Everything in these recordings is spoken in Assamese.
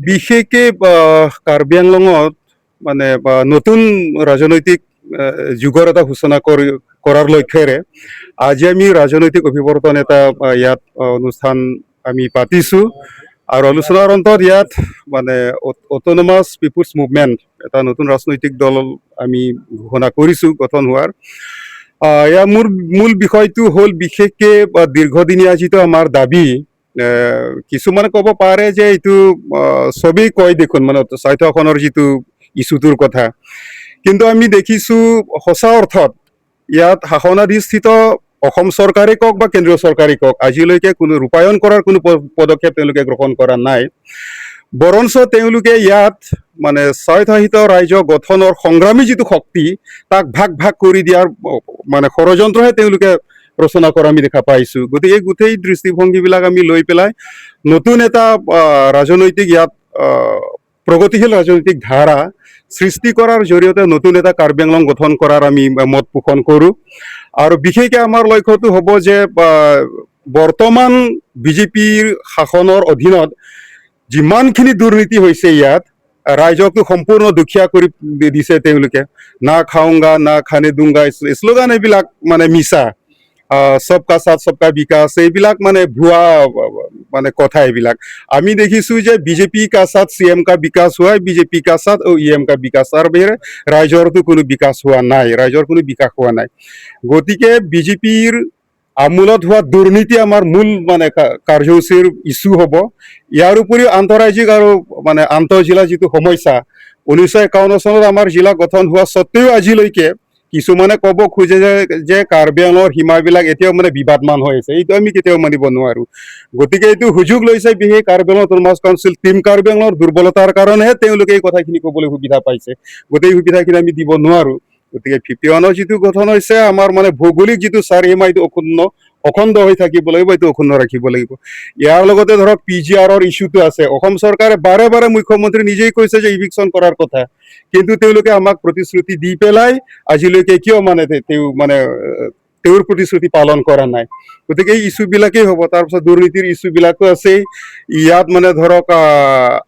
বিশেষকে কাৰ্বি আংলঙত মানে নতুন ৰাজনৈতিক যুগৰ এটা সূচনা কৰাৰ লক্ষ্যৰে আজি আমি ৰাজনৈতিক অভিৱৰ্তন এটা ইয়াত অনুষ্ঠান আমি পাতিছোঁ আৰু আলোচনাৰ অন্তত ইয়াত মানে অট'নমাছ পিপুলছ মুভমেণ্ট এটা নতুন ৰাজনৈতিক দল আমি ঘোষণা কৰিছোঁ গঠন হোৱাৰ ইয়াৰ মূল বিষয়টো হ'ল বিশেষকে দীৰ্ঘদিনীয়া যিটো আমাৰ দাবী কিছুমানে ক'ব পাৰে যে এইটো চবেই কয় দেখোন মানে স্বাৰ্থখনৰ যিটো ইছ্যুটোৰ কথা কিন্তু আমি দেখিছোঁ সঁচা অৰ্থত ইয়াত শাসনাধিষ্ঠিত অসম চৰকাৰে কওক বা কেন্দ্ৰীয় চৰকাৰে কওক আজিলৈকে কোনো ৰূপায়ণ কৰাৰ কোনো পদক্ষেপ তেওঁলোকে গ্ৰহণ কৰা নাই বৰঞ্চ তেওঁলোকে ইয়াত মানে স্বায়ত্তশাসিত ৰাজ্য গঠনৰ সংগ্ৰামী যিটো শক্তি তাক ভাগ ভাগ কৰি দিয়াৰ মানে ষড়যন্ত্ৰহে তেওঁলোকে ৰচনা কৰা আমি দেখা পাইছোঁ গতিকে এই গোটেই দৃষ্টিভংগীবিলাক আমি লৈ পেলাই নতুন এটা ৰাজনৈতিক ইয়াত প্ৰগতিশীল ৰাজনৈতিক ধাৰা সৃষ্টি কৰাৰ জৰিয়তে নতুন এটা কাৰ্বি আংলং গঠন কৰাৰ আমি মত পোষণ কৰোঁ আৰু বিশেষকৈ আমাৰ লক্ষ্যটো হ'ব যে বৰ্তমান বিজেপিৰ শাসনৰ অধীনত যিমানখিনি দুৰ্নীতি হৈছে ইয়াত ৰাইজকতো সম্পূৰ্ণ দুখীয়া কৰি দিছে তেওঁলোকে না খাওঁগা না খানে দুংগা শ্লোগান এইবিলাক মানে মিছা সবকা সাথ সবকা বিকাশ এইবিলাক মানে ভুৱা মানে কথা এইবিলাক আমি দেখিছোঁ যে বিজেপি কা সাথ CM কা বিকাশ হোৱা বিজেপি কা সাথ EM কা বিকাশ তাৰ বাহিৰে ৰাইজৰতো কোনো বিকাশ হোৱা নাই ৰাইজৰ কোনো বিকাশ হোৱা নাই গতিকে বিজেপিৰ আমূলত হোৱা দুৰ্নীতি আমাৰ মূল মানে কাৰ্যসূচীৰ ইছ্যু হ'ব ইয়াৰ উপৰিও আন্তঃৰাজ্যিক আৰু মানে আন্তঃজিলা যিটো সমস্যা 1951 চনত আমাৰ জিলা গঠন হোৱা সত্ত্বেও আজিলৈকে কিছুমানে ক'ব খোজে যে কাৰ্বি আংলঙৰ সীমাবিলাক এতিয়াও মানে বিবাদমান হৈ আছে এইটো আমি কেতিয়াও মানিব নোৱাৰোঁ গতিকে এইটো সুযোগ লৈছে বিশেষ Karbi Anglong autonomous council team Karbi আংলঙৰ দুৰ্বলতাৰ কাৰণেহে তেওঁলোকে এই কথাখিনি ক'বলৈ সুবিধা পাইছে গোটেই সুবিধাখিনি আমি দিব নোৱাৰোঁ গতিকে 51ৰ যিটো গঠন হৈছে আমাৰ মানে ভৌগোলিক যিটো চাৰিসীমা এইটো অখণ্ড হৈ থাকিব লাগিব এইটো অখণ্ড ৰাখিব লাগিব ইয়াৰ লগতে ধৰক PGRৰ ইছ্যুটো আছে অসম চৰকাৰে বাৰে বাৰে মুখ্যমন্ত্ৰী নিজেই কৈছে যে ইভিকশ্যন কৰাৰ কথা কিন্তু তেওঁলোকে আমাক প্ৰতিশ্ৰুতি দি পেলাই আজিলৈকে কিয় মানে তেওঁৰ প্ৰতিশ্ৰুতি পালন কৰা নাই গতিকে এই ইছ্যুবিলাকেই হ'ব তাৰপিছত দুৰ্নীতিৰ ইছ্যুবিলাকো আছেই ইয়াত মানে ধৰক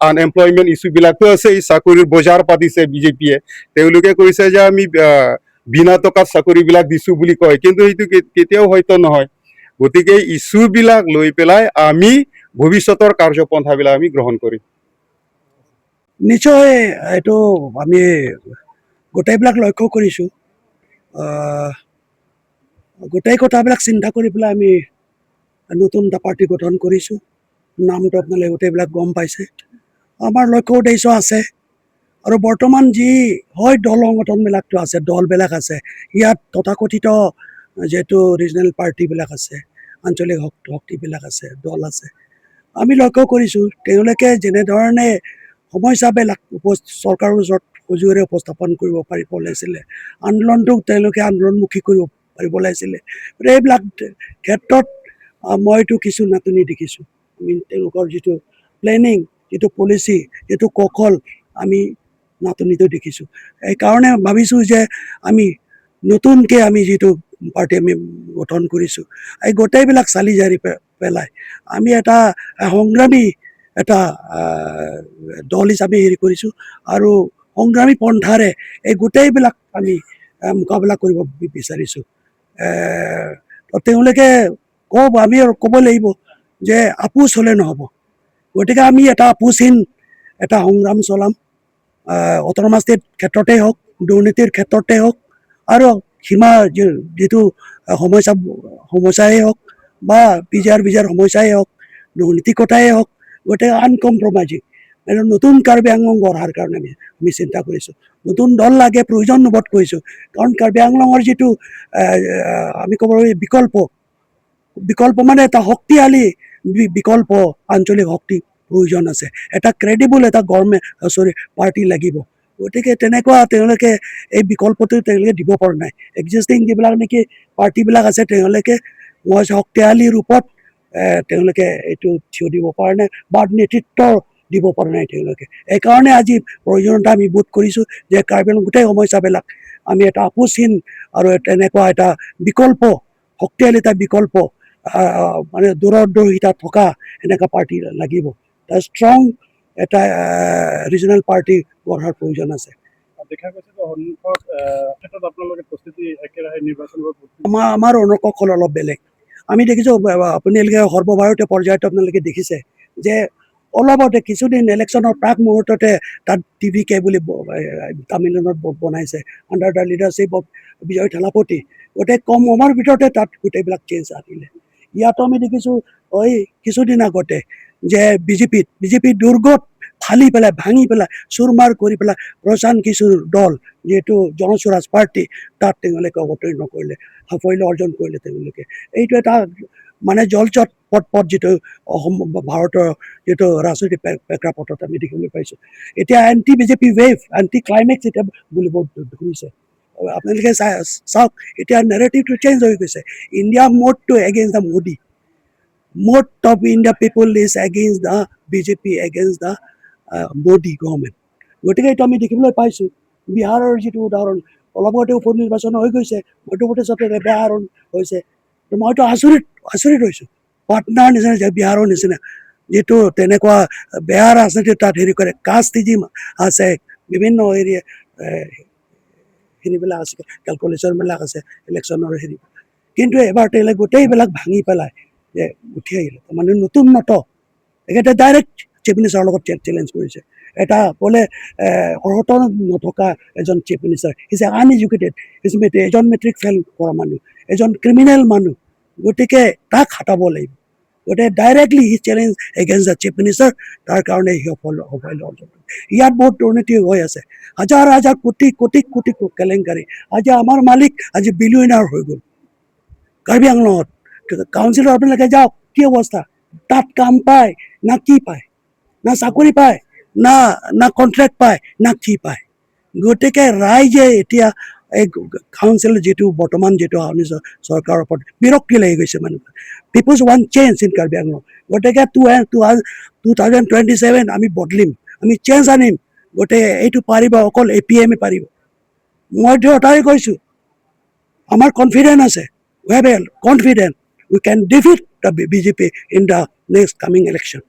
আনএমপ্লয়মেণ্ট ইছ্যুবিলাকো আছেই চাকৰিৰ বজাৰ পাতিছে বিজেপিয়ে তেওঁলোকে কৈছে যে আমি বিনা টকাত চাকৰিবিলাক দিছোঁ বুলি কয় কিন্তু সেইটো কেতিয়াও হয়তো নহয় গতিকে ইছ্যুবিলাক লৈ পেলাই আমি ভৱিষ্যতৰ কাৰ্যপন্থাবিলাক আমি গ্ৰহণ কৰিম নিশ্চয় এইটো আমি গোটেইবিলাক লক্ষ্য কৰিছোঁ গোটেই কথাবিলাক চিন্তা কৰি পেলাই আমি নতুন এটা পাৰ্টি গঠন কৰিছোঁ নামটো আপোনালোকে গোটেইবিলাক গম পাইছে আমাৰ লক্ষ্য উদ্দেশ্য আছে আৰু বৰ্তমান যি হয় দল সংগঠনবিলাকতো আছে দলবিলাক আছে ইয়াত তথাকথিত যিহেতু ৰিজনেল পাৰ্টিবিলাক আছে আঞ্চলিক শক্তিবিলাক আছে দল আছে আমি লক্ষ্য কৰিছোঁ তেওঁলোকে যেনেধৰণে সমস্যাবিলাক চৰকাৰৰ ওচৰত সজোৰে উপস্থাপন কৰিব পাৰিব লাগিছিলে আন্দোলনটোক তেওঁলোকে আন্দোলনমুখী কৰিব পাৰিব লাগিছিলে এইবিলাক ক্ষেত্ৰত মইতো কিছু নাটনি দেখিছোঁ আমি তেওঁলোকৰ যিটো প্লেনিং যিটো পলিচি যিটো কৌশল আমি নাটনিটো দেখিছোঁ এইকাৰণে ভাবিছোঁ যে আমি নতুনকৈ আমি যিটো পাৰ্টি আমি গঠন কৰিছোঁ এই গোটেইবিলাক চালি জাৰি পেলাই আমি এটা সংগ্ৰামী এটা দল হিচাপে হেৰি কৰিছোঁ আৰু সংগ্ৰামী পন্থাৰে এই গোটেইবিলাক আমি মোকাবিলা কৰিব বিচাৰিছোঁ তেওঁলোকে আমি ক'ব লাগিব যে আপোচ হ'লে নহ'ব গতিকে আমি এটা আপোচহীন এটা সংগ্ৰাম চলাম অট'নমাছ ষ্টেট ক্ষেত্ৰতেই হওক দুৰ্নীতিৰ ক্ষেত্ৰতেই হওক আৰু সীমা যিটো সমস্যাই হওক বা PGR সমস্যাই হওক দুৰ্নীতিৰ কথাই হওক গোটেই আনকম্প্ৰমাইজিং নতুন কাৰ্বি আংলং গঢ়াৰ কাৰণে আমি চিন্তা কৰিছোঁ নতুন দল লাগে প্ৰয়োজন বোধ কৰিছোঁ কাৰণ কাৰ্বি আংলঙৰ যিটো আমি ক'ব বিকল্প মানে এটা শক্তিশালী বিকল্প আঞ্চলিক শক্তি প্ৰয়োজন আছে এটা ক্ৰেডিবল এটা পাৰ্টি লাগিব গতিকে তেনেকুৱা তেওঁলোকে এই বিকল্পটো তেওঁলোকে দিব পৰা নাই এক্সিষ্টিং যিবিলাক নেকি পাৰ্টিবিলাক আছে তেওঁলোকে শক্তিশালী ৰূপত তেওঁলোকে এইটো থিয় দিব পৰা নাই বা নেতৃত্ব দিব পৰা নাই তেওঁলোকে এইকাৰণে আজি প্ৰয়োজনীয়তা আমি বোধ কৰিছোঁ যে কাৰ্বি আংলং গোটেই সমস্যাবিলাক আমি এটা আপোচহীন আৰু তেনেকুৱা এটা বিকল্প শক্তিশালী এটা বিকল্প মানে দূৰদৰ্শিতা থকা এনেকুৱা পাৰ্টি লাগিব ষ্ট্ৰং এটা ৰিজনেল পাৰ্টি গঢ়াৰ প্ৰয়োজন আছে। দেখা গৈছে যে সন্মুখত ক্ষেত্ৰত আপোনালোকে প্ৰস্তুতি একেৰাহে নিৰ্বাচনৰ আমাৰ অনুকৌশল অলপ বেলেগ। আমি দেখিছোঁ আপোনালোকে সৰ্বভাৰতীয় পৰ্যায়ত আপোনালোকে দেখিছে যে অলপতে কিছুদিন ইলেকশ্যনৰ প্ৰাক মুহূৰ্ততে তাত TVK বুলি তামিলনাডুত বনাইছে আণ্ডাৰ দ্য লিডাৰশ্বিপ অফ বিজয় থালাপতি। গোটেই কম সময়ৰ ভিতৰতে তাত গোটেইবিলাক চেঞ্জ আনিলে। ইয়াতো আমি দেখিছোঁ এই কিছুদিন আগতে যে বিজেপি দুৰ্গত ফালি পেলাই ভাঙি পেলাই চুৰমাৰ কৰি পেলাই প্ৰশান্ত কিশোৰ দল যিহেতু জনস্বৰাজ পাৰ্টি তাত তেওঁলোকে অৱতীৰ্ণ কৰিলে, সাফল্য অৰ্জন কৰিলে তেওঁলোকে। এইটো এটা মানে জলচট পট যিটো অসম ভাৰতৰ যিটো ৰাজনৈতিক প্ৰেক্ষাপটত আমি দেখিবলৈ পাইছোঁ। এতিয়া anti BJP wave, anti climax এতিয়া বুলিব ধৰিছে। আপোনালোকে চাওক এতিয়া নেৰেটিভটো চেঞ্জ হৈ গৈছে। ইণ্ডিয়া মোডটো against the Modi, mode of India people is against the BJP, against the Modi government. গতিকে এইটো আমি দেখিবলৈ পাইছোঁ। বিহাৰৰ যিটো উদাহৰণ, অলপতে উপ নিৰ্বাচন হৈ গৈছে, মধ্যপ্ৰদেশতে বেয়া হৈছে। মইতো আচৰিত হৈছোঁ। পাটনাৰ নিচিনা বিহাৰৰ নিচিনা যিটো তেনেকুৱা বেয়া ৰাজনীতি তাত হেৰি কৰে, কাষ্টইজিম আছে, বিভিন্ন এৰিয়া হেৰিবিলাক আছে, কেলকুলেশ্যনবিলাক আছে ইলেকশ্যনৰ হেৰি। কিন্তু এবাৰ তেওঁলোকে গোটেইবিলাক ভাঙি পেলাই যে উঠি আহিলে, মানে নতুন এখেতে ডাইৰেক্ট চিফ মিনিষ্টাৰৰ লগত চেলেঞ্জ কৰিছে। এটা বোলে অৰ্হতা নথকা এজন চিফ মিনিষ্টাৰ, ইজ আনএডুকেটেড, এজন মেট্ৰিক ফেইল কৰা মানুহ, এজন ক্ৰিমিনেল মানুহ, গতিকে তাক হটাব লাগিব। গতিকে directly he challenge against the chief minister. তাৰ কাৰণে সি সাফল্য অৰ্জন কৰে। ইয়াত বহুত দুৰ্নীতি হৈ আছে, হাজাৰ কোটি কেলেংকাৰী। আজি আমাৰ মালিক আজি বিলিয়নাৰ হৈ গ'ল কাৰ্বি আংলঙত। কাউন্সিলৰ আপোনালোকে যাওক, কি অৱস্থা তাত, কাম পায় না কি পায়, না চাকৰি পায়, না কণ্ট্ৰেক্ট পায়, না কি পায়। গতিকে ৰাইজে এতিয়া এই কাউন্সিল যিটো বৰ্তমান যিটো চৰকাৰৰ ওপৰত বিৰক্তি লাগি গৈছে মানুহ। Peoples want change in Karbi Anglong. গতিকে 2027 আমি বদলিম, আমি চেঞ্জ আনিম। গতিকে এইটো পাৰিব অকল APM পাৰিব। মইতো এটাই কৈছোঁ, আমাৰ কনফিডেন্স আছে, we have a confidence we can defeat the BJP in the next coming election.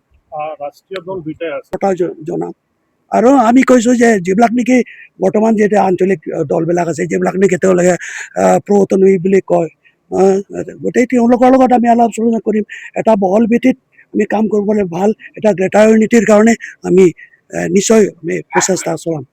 ৰাষ্ট্ৰীয় দল দুটাই আছে কথা জনাম। আৰু আমি কৈছোঁ যে যিবিলাক নেকি বৰ্তমান যিহেতু আঞ্চলিক দলবিলাক আছে, যিবিলাক নেকি তেওঁলোকে প্ৰতনুই বুলি কয়, গোটেই তেওঁলোকৰ লগত আমি আলোচনা কৰিম। এটা বহল ভিত্তিত আমি কাম কৰিবলৈ ভাল এটা গ্ৰেটাৰ ইউনিটিৰ কাৰণে আমি নিশ্চয় আমি প্ৰচেষ্টা চলাম।